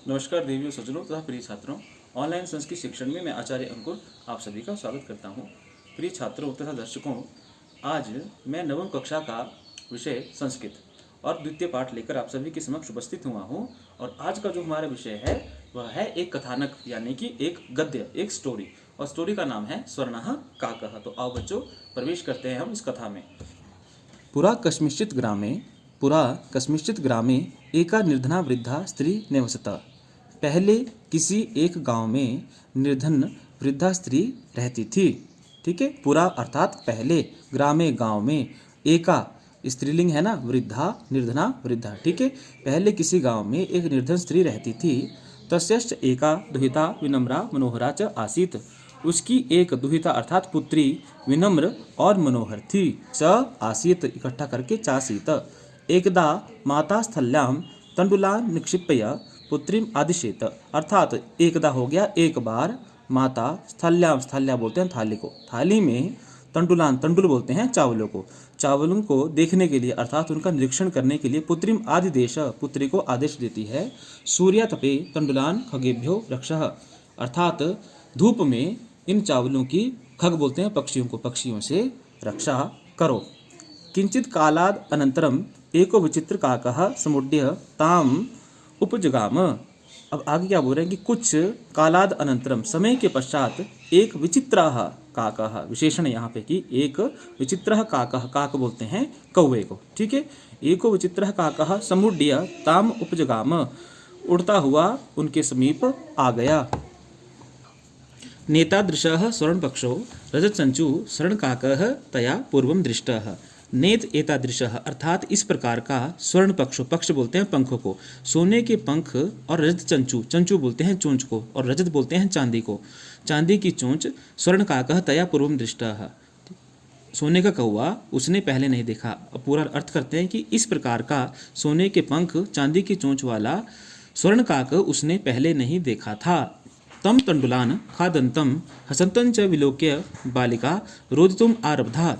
नमस्कार देवियों, सज्जनों तथा प्रिय छात्रों। ऑनलाइन संस्कृत शिक्षण में मैं आचार्य अंकुर आप सभी का स्वागत करता हूं। प्रिय छात्रों तथा दर्शकों, आज मैं नवम कक्षा का विषय संस्कृत और द्वितीय पाठ लेकर आप सभी के समक्ष उपस्थित हुआ हूं। और आज का जो हमारा विषय है वह है एक कथानक, यानी कि एक गद्य, एक स्टोरी। और स्टोरी का नाम है स्वर्णः काकः। तो आओ बच्चों, प्रवेश करते हैं हम इस कथा में। पुरा कस्मिंश्चित् ग्रामे एका निर्धना वृद्धा स्त्री निवसत। पहले किसी एक गांव में निर्धन वृद्धा स्त्री रहती थी। ठीक है, पूरा अर्थात पहले, ग्रामे गांव में, एका स्त्रीलिंग है ना, वृद्धा निर्धना वृद्धा। ठीक है, पहले किसी गांव में एक निर्धन स्त्री रहती थी। तस्यश्च एका दुहिता विनम्रा मनोहरा च आसीत्। उसकी एक दुहिता अर्थात पुत्री विनम्र और मनोहर थी। च आसीत् इकट्ठा करके चासीत। एकदा माता स्थल्यां तंडुलान् निक्षिप्य पुत्रीम आदिशेत। अर्थात एकदा हो गया, एक बार, माता स्थल्यां, स्थल्या बोलते हैं थाली को, थाली में, तंडुलान, तंडुल बोलते हैं चावलों को, चावलों को देखने के लिए अर्थात उनका निरीक्षण करने के लिए पुत्रीम आदिदेश, पुत्री को आदेश देती है। सूर्य तपे तंडुलान खगेभ्यो रक्षः। अर्थात धूप में इन चावलों की, खग बोलते हैं पक्षियों को, पक्षियों से रक्षा करो। किंचित कालाद अनंतरम एको विचित्र काकः समुड्य ताम उपजगाम। अब आगे क्या बोल रहे हैं कि कुछ कालाद अनंतरम, समय के पश्चात, एक विचित्रः काकः, विशेषण यहाँ पे कि एक विचित्रः काकः, काक बोलते हैं कौवे को। ठीक है, एको विचित्रः काकः समुड्य ताम उपजगाम, उड़ता हुआ उनके समीप आ गया। नेतादृशः स्वर्णपक्षो रजतचंचु शरणकाकः तया पूर्वं दृष्टः। नेत एतादृशः अर्थात इस प्रकार का, स्वर्ण पक्षो, पक्ष बोलते हैं पंखों को, सोने के पंख, और रजत चंचू, चंचू बोलते हैं चोंच को, और रजत बोलते हैं चांदी को, चांदी की चोंच, स्वर्ण काकः तया पूर्वं दृष्टः, सोने का कौवा उसने पहले नहीं देखा। अब पूरा अर्थ करते हैं कि इस प्रकार का सोने के पंख, चांदी की चोंच वाला स्वर्ण काक उसने पहले नहीं देखा था। तम तंडुलान खादंतम हसंतं च विलोक्य बालिका रोदितुम आरब्धा।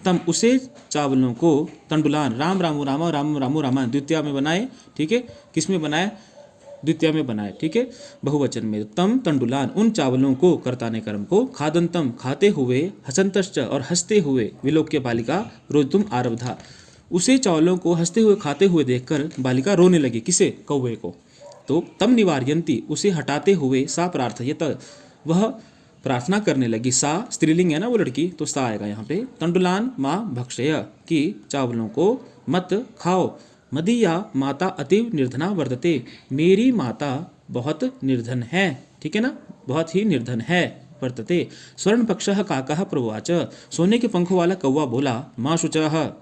तम उसे चावलों को, तंडुलान, राम रामू रामा राम रामू रामा, द्वितीया में बनाए। ठीक है, किस में बनाए? द्वितीया में बनाए। ठीक है, बहुवचन में। तम तंडुलान, उन चावलों को, कर्ताने कर्म को, खादंतम खाते हुए, हसंतश्च और हंसते हुए, विलोक्य बालिका रोदितुम आरब्धा, उसे चावलों को हंसते हुए खाते हुए देखकर बालिका रोने लगी। किसे? कौवे को। तो तम निवारयन्ति, उसे हटाते हुए, सा प्रार्थयत, वह प्रार्थना करने लगी। सा स्त्रीलिंग है ना, वो लड़की, तो सा आएगा यहाँ पे। तंडुलान माँ भक्षय, कि चावलों को मत खाओ। मदीया माता अतीव निर्धना वर्तते, मेरी माता बहुत निर्धन है। ठीक है ना, बहुत ही निर्धन है। वर्तते स्वर्ण पक्षः काकः प्रवाच, सोने के पंखों वाला कौवा बोला, माँ शुचः,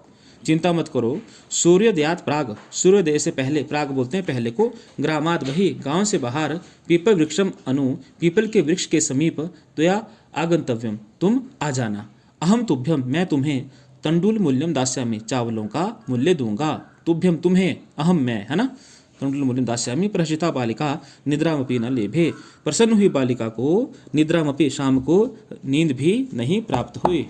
चिंता मत करो। सूर्योदयात प्राग, सूर्योदय से पहले, प्राग बोलते हैं पहले को, ग्रामाद वही, गांव से बाहर, पीपल वृक्षम अनु, पीपल के वृक्ष के समीप, त्वया आगंतव्यम, तुम आ जाना। अहम तुभ्यम, मैं तुम्हें, तंडुल मूल्यम दास्यामि, चावलों का मूल्य दूंगा। तुभ्यम तुम्हें, अहम मैं, है ना, तंडुल मूल्यम दास्यामि। प्रहसिता बालिका निद्रामपि न लेभे, प्रसन्न हुई बालिका को निद्रामपि, शाम को नींद भी नहीं प्राप्त हुई।